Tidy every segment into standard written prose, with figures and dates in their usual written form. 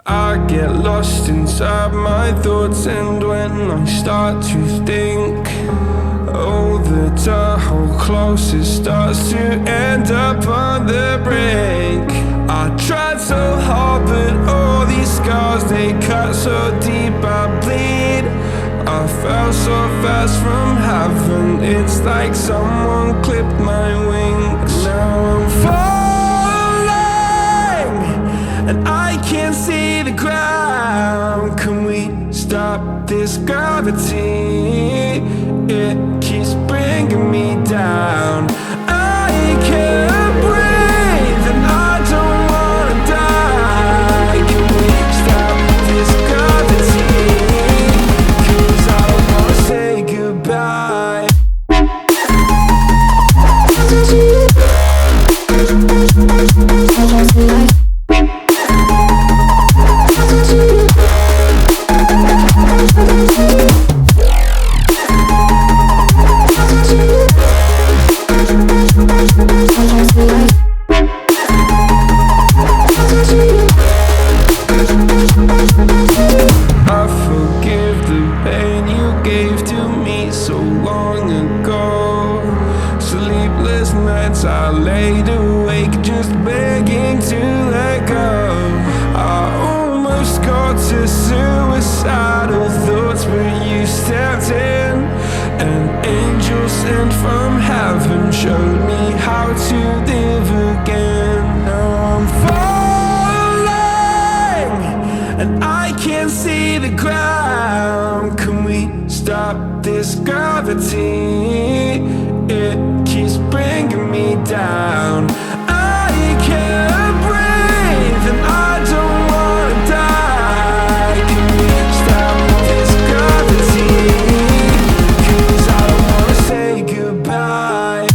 I get lost inside my thoughts, and when I start to think, oh, the tunnel close, it starts to end up on the brink. I tried so hard, but all these scars, they cut so deep, I bleed. I fell so fast from heaven, it's like someone clipped my wings. Now I'm falling, and I can't see the ground. Can we stop this gravity? It keeps bringing me down. I can't breathe, and I don't wanna die. Can we stop this gravity? 'Cause I don't wanna say goodbye. I forgive the pain you gave to me so long ago. Sleepless nights I laid awake just begging to let go. I almost got to suicidal thoughts, but you stepped in. An angel sent from heaven showed me how to live again. Now I'm falling, and I can't see the ground. Can we stop this gravity? It keeps bringing me down. I can't breathe, and I don't wanna die. Can we stop this gravity? 'Cause I don't wanna say goodbye.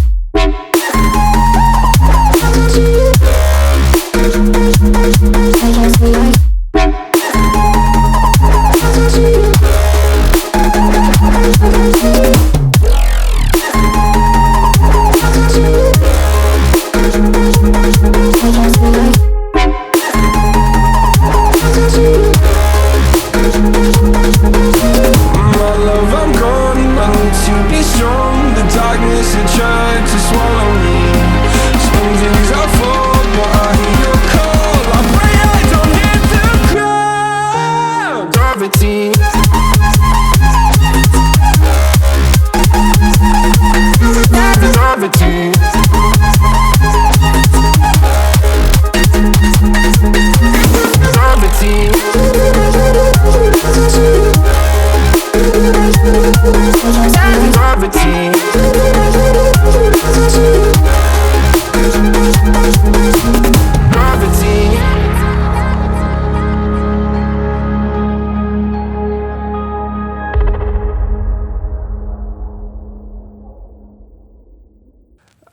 My love, I'm gone, I need to be strong. The darkness, it tried to swallow me. Some days I fall, but I hear your call. I pray I don't hit the ground. Gravity. Gravity. Gravity. Gravity. Gravity.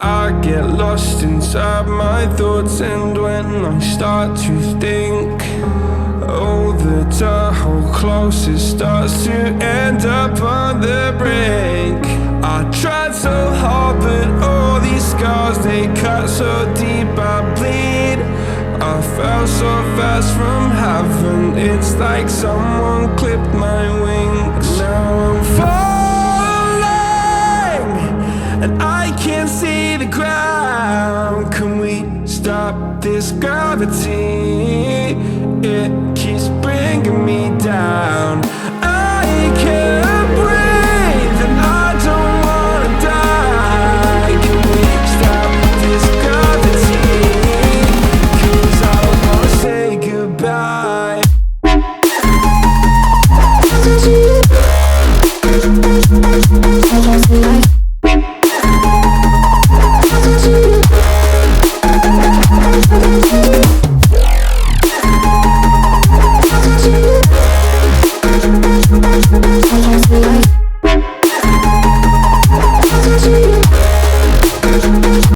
I get lost inside my thoughts, and when I start to think, oh, the tunnel close, it starts to end up on the brink. I tried so hard, but all these scars, they cut so deep, I bleed. I fell so fast from heaven, it's like someone clipped my wings. Now I'm falling, and I can't see the ground. Can we stop this gravity? It keeps bringing me down.